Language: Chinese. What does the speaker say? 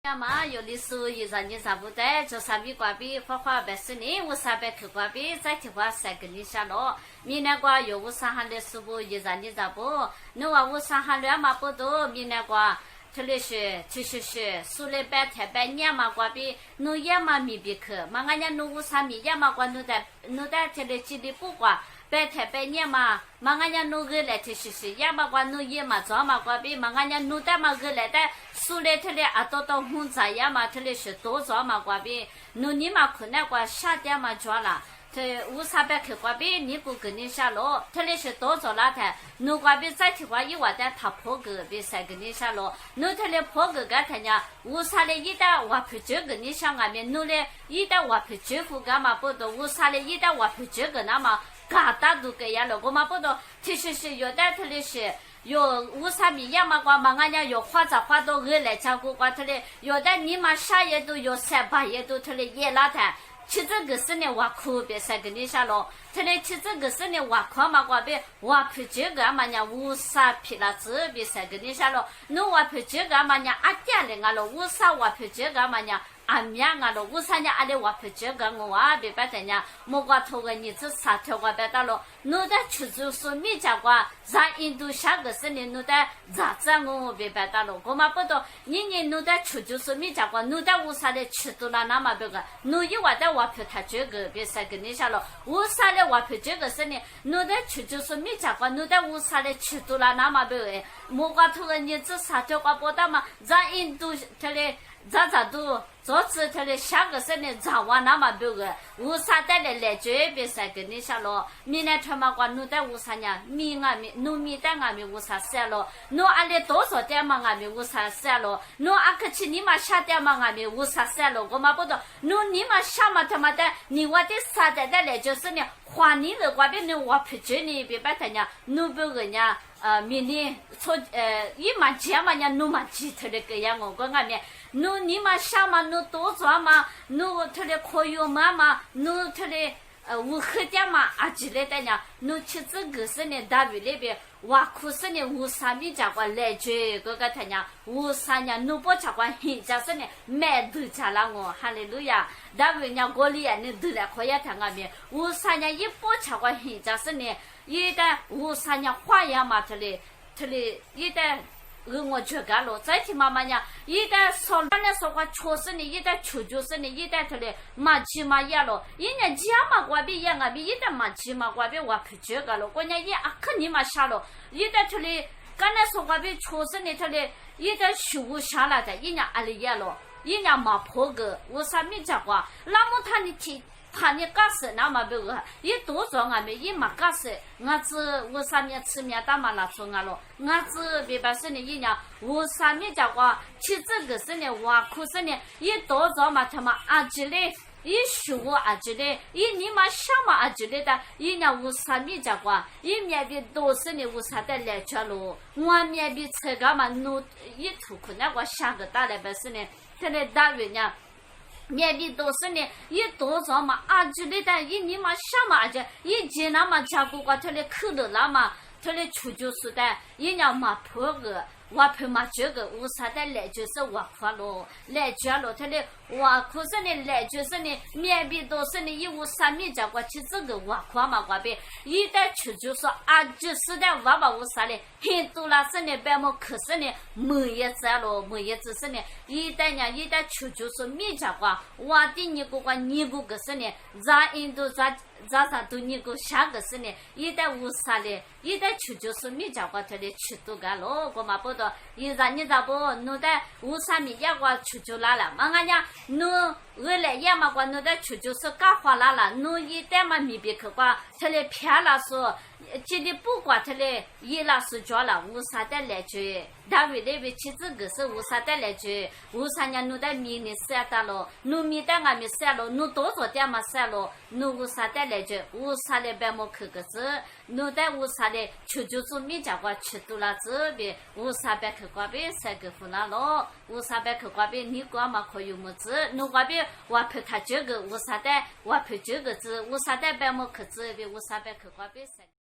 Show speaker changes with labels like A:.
A: 呀嘛，有的时候一让你找不到，就上面挂边花花白十年，我上班去挂边，再提花三个你下了。明年挂有我上海的师傅一让你找不，你话我上海两嘛不多，明年挂。特别是，苏来白台白年嘛挂边，农业嘛没别去，嘛俺家农务上面也嘛挂农在特别基地不挂。白天白年嘛，嘛俺家弄个来的也嘛管弄也嘛做嘛管比嘛俺家弄的嘛个来的，苏来特嘞啊到红杂也嘛特嘞是多做嘛管比，弄你嘛可能管夏天嘛做了，这乌沙白去管比你不跟你下落，特嘞是多做了的，弄管比再提话一万的他破个比才跟你下落，弄特嘞破个个他家乌沙嘞一旦我不这个你想俺们弄嘞一旦我不这副干嘛不多，乌沙嘞一旦我不这个那么。嘎达都给呀了，我嘛不懂，其实是有的特里是有乌沙米呀嘛瓜嘛，俺家有花到鹅来照顾瓜特里，有的你嘛啥也都有3、8也都特里也拉谈，其实个是呢我苦别才跟你说了，特里其实个是呢我苦嘛瓜别我不这个嘛伢乌沙皮了子别才跟你说了，侬我不这个嘛伢阿爹嘞俺了乌沙我不这个嘛伢。阿面啊咯，我三年阿里我不这个我啊别白等呀，莫瓜头个日子啥条瓜白到了，侬在出租说米家瓜，让印度下个是呢，侬在咋子我别白到了，我嘛不懂，你侬在出租说米家瓜，侬在乌啥的吃多了那么别个，侬一话在我不他这个别啥跟你说了，乌啥的我不这个是呢，侬在出租说米家瓜，侬在乌啥的吃多了那么别个，莫瓜头个日子啥条瓜不到嘛，让印度这里。咋都做次他的下个生的早晚那么多个，乌啥带来这边才跟你说了，明年他妈瓜弄在乌啥呢？米啊米，弄米蛋啊米乌啥晒了，弄阿里多少点嘛啊米乌啥晒了，弄阿克去你妈下点嘛啊米乌啥晒了，我嘛不懂，弄你妈下嘛他妈的，你我的啥带来就是呢，花你的瓜边呢我不觉你别白他呢，弄不个呢。明年从一嘛钱嘛，人弄嘛几头的个样我讲俺们，弄你嘛啥嘛，弄多做嘛，弄头的可有嘛，弄头的无黑点嘛，啊之类的呢，弄其实个是呢，单位那边哇，可是呢，无啥米家管来追个个他呢，无啥呢，弄不家管现家是呢，买都家了我，哈利路亚，单位呢过年呢都来可以谈俺们，无啥呢，一不家管现家是呢。一旦无啥呢花样嘛，这里一旦我觉干了，再听妈妈呢，一旦说那说话确实呢，一旦求就是呢，一旦这里马起马也了，人家家嘛瓜比也俺比一旦马起马瓜比我不觉干了，关键也啊肯定嘛下了，一旦这里刚才说话比确实呢，这里一旦修下来的，人家阿里也了，人家嘛破个，为啥没讲话？那么他的提。他你干事那么别个，一多做俺们也没干事，俺子我上面吃面打嘛拿出俺了，俺子别把是呢一样，我上面讲话，其实个是呢，我可是呢，一多做嘛他妈阿吉嘞，一学我阿吉嘞，一你妈什么阿吉嘞的，一年我上面讲话，一面比多是呢，我啥的来着咯，我面比吃个嘛，弄一吐可能我下个大来不是呢，他来大人呢。面比都是呢，一多做嘛，阿舅的但一你嘛什么阿舅，一见那么家姑瓜他的口头那么，他的出就是的，一年嘛破个，我破嘛这个，为啥的来就是我破咯，来绝了，他的我可是呢来就是呢，面比都是呢，一无三米家瓜，其实个我破嘛瓜呗，一旦出就说阿舅是的，我把我啥嘞，很多啦是呢，白么可是呢，没一只咯，没一只是呢，一旦出就说米家瓜。我的你个个你个是呢，咱印度咱都你个下个是呢，一旦无啥嘞，一旦出就是米家瓜这里吃多个咯，我嘛不懂，一让你咋不，侬的无啥米家瓜出就来了，嘛俺家侬二来也嘛瓜侬的出就是干花来了，侬一旦嘛米别去瓜，这里偏了说。这里不管他嘞，伊拉是叫了无啥的来追，单位那边其实个是无啥的来追，无啥人弄的米呢晒到了，弄米的俺们晒了，弄多少点嘛晒了，弄无啥的来追，无啥的白么去个子，弄的无啥的，就是米家瓜吃多了这边，无啥白去瓜边晒个胡啦咯，无啥白去瓜边你瓜嘛可以么子，弄瓜边我陪他这个无啥的，我陪这个子，无啥的白么去这边，无啥白去瓜边晒。